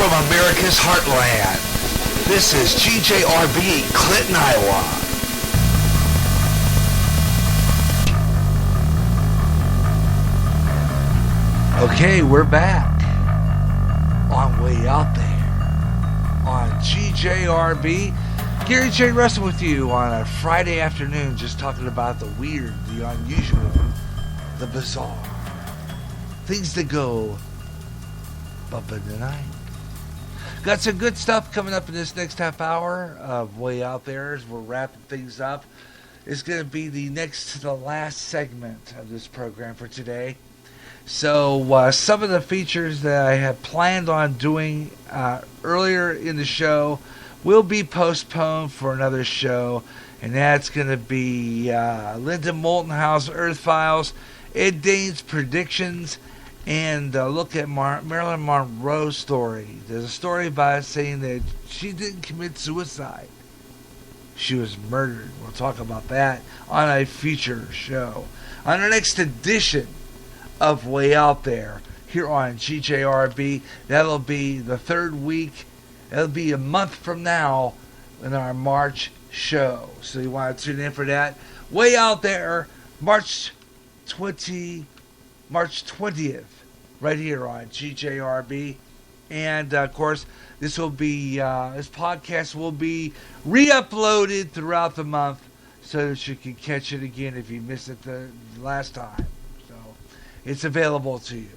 from America's heartland. This is GJRB, Clinton, Iowa. Okay, we're back on Way Out There on GJRB. Gary J. Russell with you on a Friday afternoon, just talking about the weird, the unusual, the bizarre, things that go bump in the night. Got some good stuff coming up in this next half hour of Way Out There as we're wrapping things up. It's going to be the next to the last segment of this program for today. So some of the features that I had planned on doing earlier in the show will be postponed for another show, and that's going to be Linda Moultonhouse Earth Files, Ed Dane's predictions, and look at Marilyn Monroe's story. There's a story about saying that she didn't commit suicide. She was murdered. We'll talk about that on a future show. On our next edition of Way Out There here on GJRB, that'll be the third week. That'll be a month from now in our March show. So you want to tune in for that. Way Out There, March 20th, right here on GJRB. And of course, this podcast will be re-uploaded throughout the month so that you can catch it again if you missed it the last time. So it's available to you.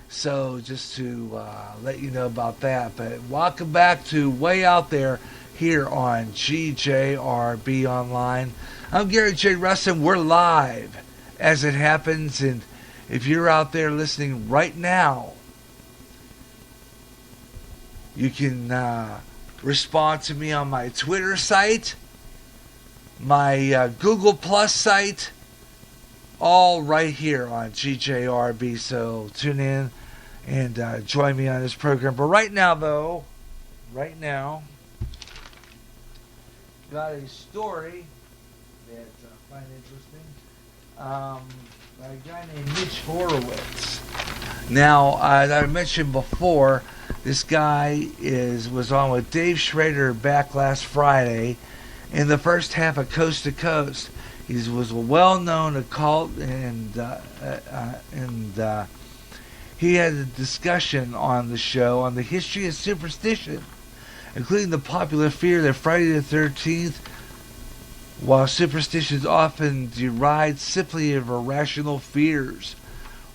So just to let you know about that. But welcome back to Way Out There here on GJRB Online. I'm Gary J. Russin. We're live as it happens. And if you're out there listening right now, you can respond to me on my Twitter site, my Google Plus site, all right here on GJRB. So tune in and join me on this program. But right now, got a story that I find interesting. By a guy named Mitch Horowitz. Now, as I mentioned before, this guy was on with Dave Schrader back last Friday in the first half of Coast to Coast. He was a well-known occult, and he had a discussion on the show on the history of superstition, including the popular fear that Friday the 13th, while superstitions often deride simply of irrational fears,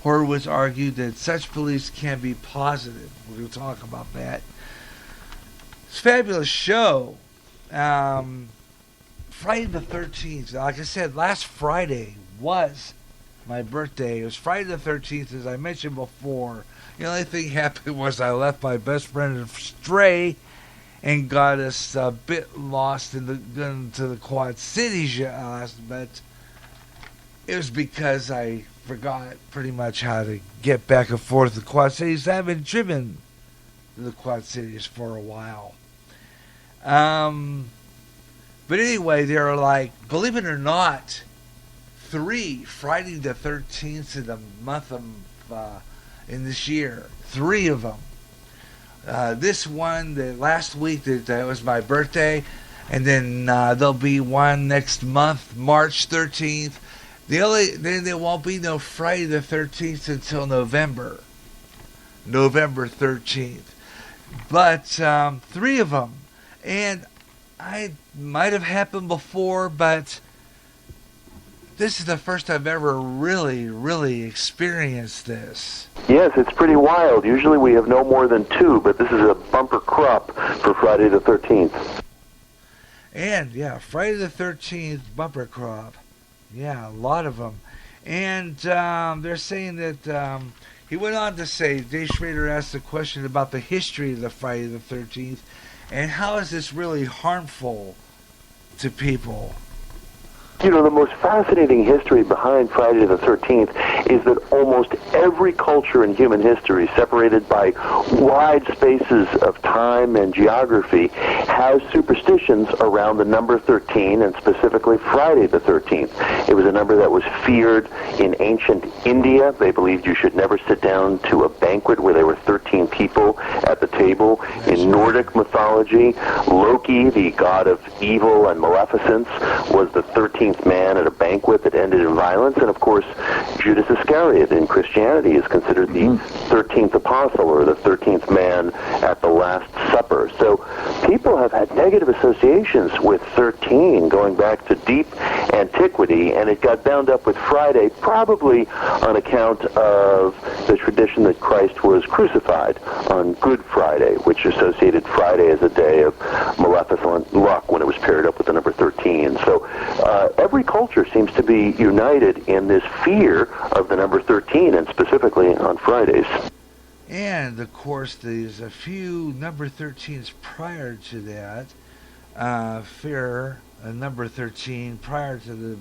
Horowitz argued that such beliefs can be positive. We're going to talk about that. It's a fabulous show. Friday the 13th, like I said, last Friday was my birthday. It was Friday the 13th, as I mentioned before. The only thing happened was I left my best friend astray and got us a bit lost into the Quad Cities, but it was because I forgot pretty much how to get back and forth to the Quad Cities. I haven't driven to the Quad Cities for a while. But anyway, there are, like, believe it or not, 3 Friday the 13th in the month of in this year. 3 of them. This one, the last week, that was my birthday, and then there'll be one next month, March 13th. Then there won't be no Friday the 13th until November 13th. But 3 of them, and I might have happened before, but this is the first I've ever really experienced this. Yes, it's pretty wild. Usually we have no more than 2, but this is a bumper crop for Friday the 13th. And, yeah, Friday the 13th bumper crop. Yeah, a lot of them. And they're saying that, he went on to say, Dave Schrader asked a question about the history of the Friday the 13th, and how is this really harmful to people? You know, the most fascinating history behind Friday the 13th is that almost every culture in human history, separated by wide spaces of time and geography, has superstitions around the number 13, and specifically Friday the 13th. It was a number that was feared in ancient India. They believed you should never sit down to a banquet where there were 13 people at the table. In Nordic mythology, Loki, the god of evil and maleficence, was the 13th man at a banquet that ended in violence. And, of course, Judas Iscariot in Christianity is considered the 13th apostle, or the 13th man at the Last Supper. So people have had negative associations with 13 going back to deep antiquity, and it got bound up with Friday probably on account of the tradition that Christ was crucified on Good Friday, which associated Friday as a day of maleficent luck when it was paired up with the number 13. So every culture seems to be united in this fear of the number 13, and specifically on Fridays. And, of course, there's a few number 13s prior to that. Fear, number 13, prior to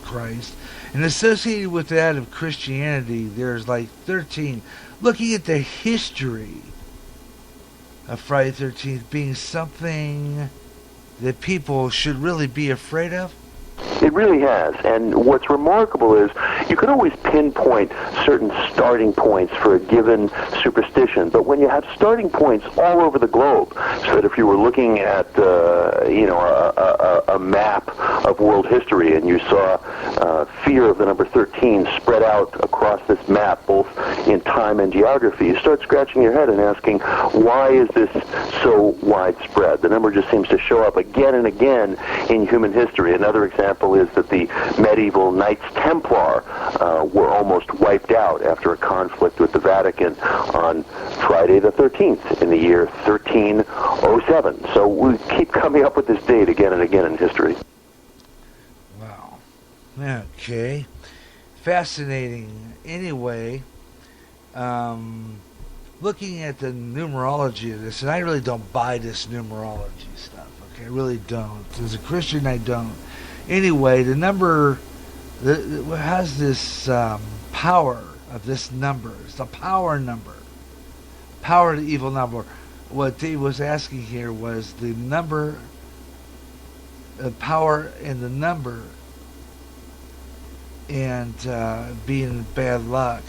Christ. And associated with that of Christianity, there's like 13. Looking at the history of Friday the 13th being something that people should really be afraid of. It really has, and what's remarkable is you can always pinpoint certain starting points for a given superstition, but when you have starting points all over the globe, so that if you were looking at a map of world history and you saw fear of the number 13 spread out across this map, both in time and geography, you start scratching your head and asking, why is this so widespread? The number just seems to show up again and again in human history. Another example is that the medieval Knights Templar were almost wiped out after a conflict with the Vatican on Friday the 13th in the year 1307. So we keep coming up with this date again and again in history. Wow. Okay. Fascinating. Anyway, looking at the numerology of this, and I really don't buy this numerology stuff, okay? I really don't. As a Christian, I don't. Anyway, the number has this power of this number. It's the power number. Power of the evil number. What Dave was asking here was the number, the power in the number, and being bad luck.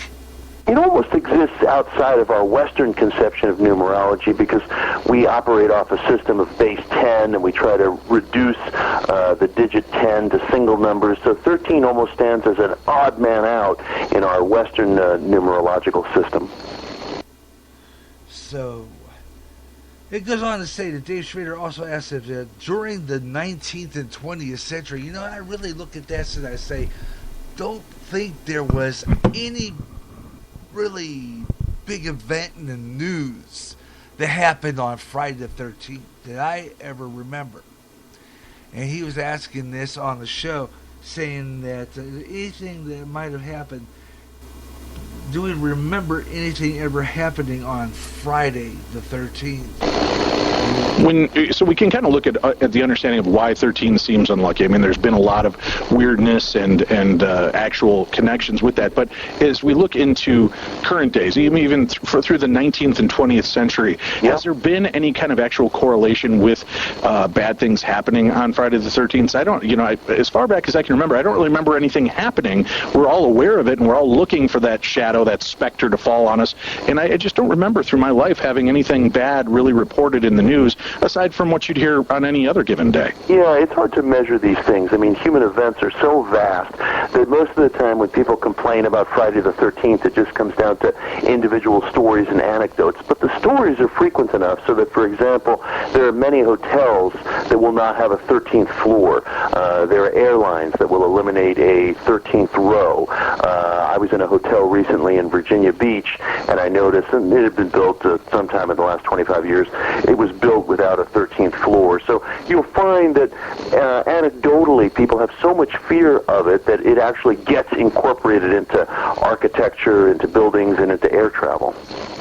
It almost exists outside of our Western conception of numerology because we operate off a system of base 10 and we try to reduce the digit 10 to single numbers. So 13 almost stands as an odd man out in our Western numerological system. So it goes on to say that Dave Schrader also asked if during the 19th and 20th century, I really look at that and I say, don't think there was any really big event in the news that happened on Friday the 13th that I ever remember. And he was asking this on the show, saying that anything that might have happened, do we remember anything ever happening on Friday the 13th? So we can kind of look at the understanding of why 13 seems unlucky. I mean, there's been a lot of weirdness and actual connections with that. But as we look into current days, even through the 19th and 20th century, has there been any kind of actual correlation with bad things happening on Friday the 13th? I don't, as far back as I can remember, I don't really remember anything happening. We're all aware of it, and we're all looking for that shadow, that specter to fall on us. And I just don't remember through my life having anything bad really reported in the news, aside from what you'd hear on any other given day. Yeah, it's hard to measure these things. I mean, human events are so vast that most of the time when people complain about Friday the 13th, it just comes down to individual stories and anecdotes. But the stories are frequent enough so that, for example, there are many hotels that will not have a 13th floor. There are airlines that will eliminate a 13th row. I was in a hotel recently in Virginia Beach, and I noticed, and it had been built sometime in the last 25 years, it was built without a 13th floor. So you'll find that anecdotally people have so much fear of it that it actually gets incorporated into architecture, into buildings, and into air travel.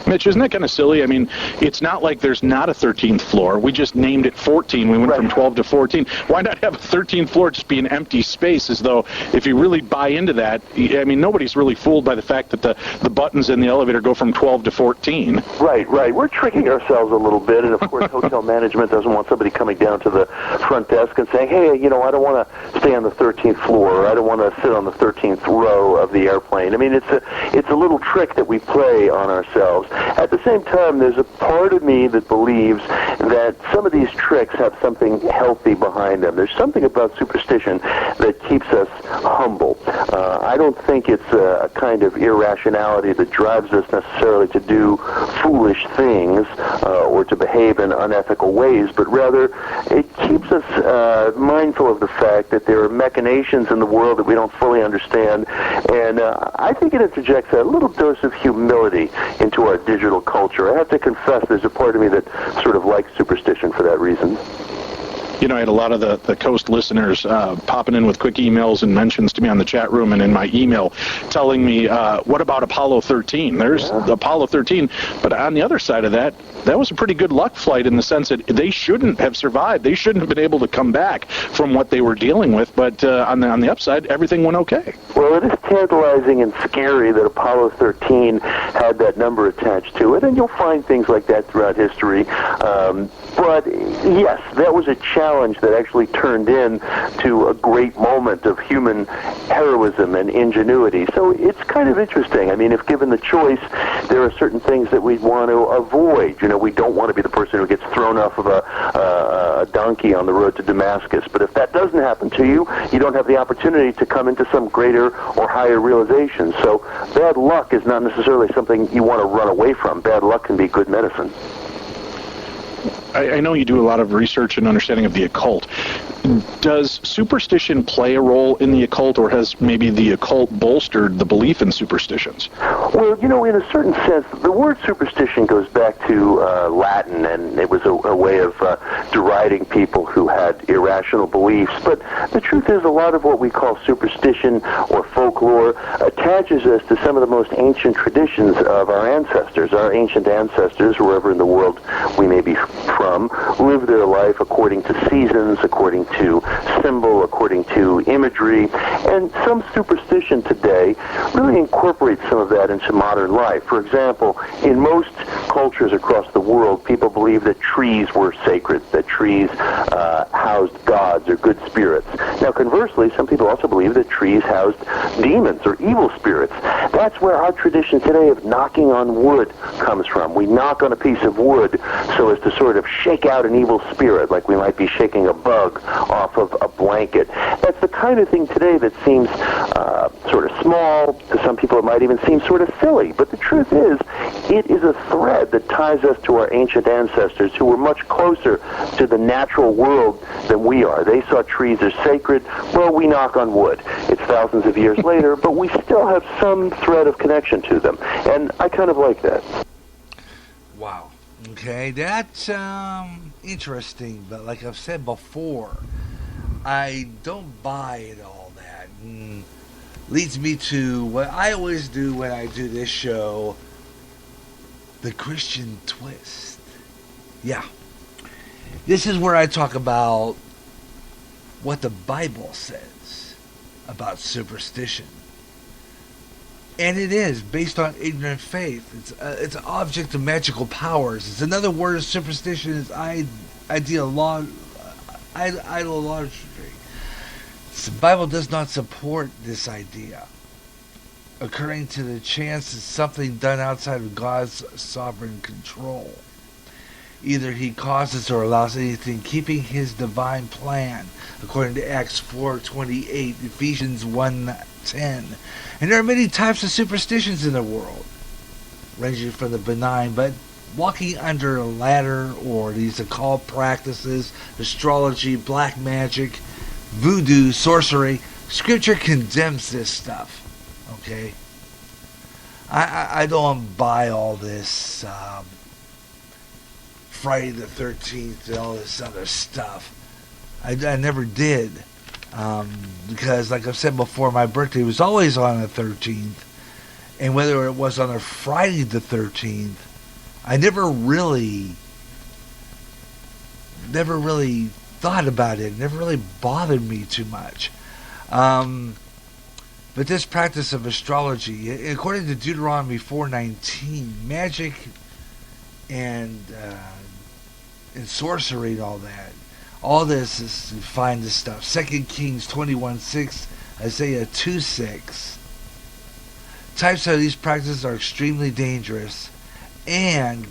Mitch, isn't that kind of silly? I mean, it's not like there's not a 13th floor. We just named it 14. We went from 12 to 14. Why not have a 13th floor just be an empty space, as though if you really buy into that, I mean, nobody's really fooled by the fact that the buttons in the elevator go from 12 to 14. Right. We're tricking ourselves a little bit, and of course, hotel management doesn't want somebody coming down to the front desk and saying, hey, I don't want to stay on the 13th floor, or I don't want to sit on the 13th row of the airplane. I mean, it's a little trick that we play on ourselves. At the same time, there's a part of me that believes that some of these tricks have something healthy behind them. There's something about superstition that keeps us humble. I don't think it's a kind of irrationality that drives us necessarily to do foolish things or to behave in unethical ways, but rather it keeps us mindful of the fact that there are machinations in the world that we don't fully understand, and I think it interjects a little dose of humility into our digital culture. I have to confess there's a part of me that sort of likes superstition for that reason. I had a lot of the Coast listeners popping in with quick emails and mentions to me on the chat room and in my email telling me, what about Apollo 13? There's Apollo 13. But on the other side of that was a pretty good luck flight in the sense that they shouldn't have survived. They shouldn't have been able to come back from what they were dealing with. But on the upside, everything went okay. Well, it is tantalizing and scary that Apollo 13 had that number attached to it, and you'll find things like that throughout history. But yes, that was a challenge that actually turned into a great moment of human heroism and ingenuity. So it's kind of interesting. I mean, if given the choice, there are certain things that we'd want to avoid. We don't want to be the person who gets thrown off of a donkey on the road to Damascus. But if that doesn't happen to you, you don't have the opportunity to come into some greater or higher realization. So bad luck is not necessarily something you want to run away from. Bad luck can be good medicine. I know you do a lot of research and understanding of the occult. Does superstition play a role in the occult, or has maybe the occult bolstered the belief in superstitions? Well, in a certain sense, the word superstition goes back to Latin, and it was a way of deriding people who had irrational beliefs. But the truth is, a lot of what we call superstition or folklore attaches us to some of the most ancient traditions of our ancestors. Our ancient ancestors, wherever in the world we may be from, lived their life according to seasons, according to symbol, according to imagery, and some superstition today really incorporates some of that into modern life. For example, in most cultures across the world, people believe that trees were sacred, that trees housed gods or good spirits. Now, conversely, some people also believe that trees housed demons or evil spirits. That's where our tradition today of knocking on wood comes from. We knock on a piece of wood so as to sort of shake out an evil spirit, like we might be shaking a bug off of a blanket. That's the kind of thing today that seems sort of small. To some people it might even seem sort of silly. But the truth is, it is a thread that ties us to our ancient ancestors who were much closer to the natural world than we are. They saw trees as sacred. Well, we knock on wood. It's thousands of years later, but we still have some thread of connection to them. And I kind of like that. Wow. Okay, that's interesting, but like I've said before, I don't buy it all that. Leads me to what I always do when I do this show, the Christian twist. Yeah. This is where I talk about what the Bible says about superstition. And it is based on ignorant faith. It's an object of magical powers. It's another word of superstition is idolatry. The Bible does not support this idea, occurring to the chance is something done outside of God's sovereign control. Either he causes or allows anything, keeping his divine plan, according to Acts 4:28, Ephesians 1:10. And there are many types of superstitions in the world, ranging from the benign, but walking under a ladder, or these occult practices, astrology, black magic, voodoo, sorcery. Scripture condemns this stuff. Okay? I don't buy all this Friday the 13th and all this other stuff. I never did. Because, like I've said before, my birthday was always on the 13th. And whether it was on a Friday the 13th, I never really thought about it. It never really bothered me too much. But this practice of astrology, according to Deuteronomy 4:19, magic and and sorcery and all that. All this is to find this stuff. 2 Kings 21:6, Isaiah 2:6. Types of these practices are extremely dangerous and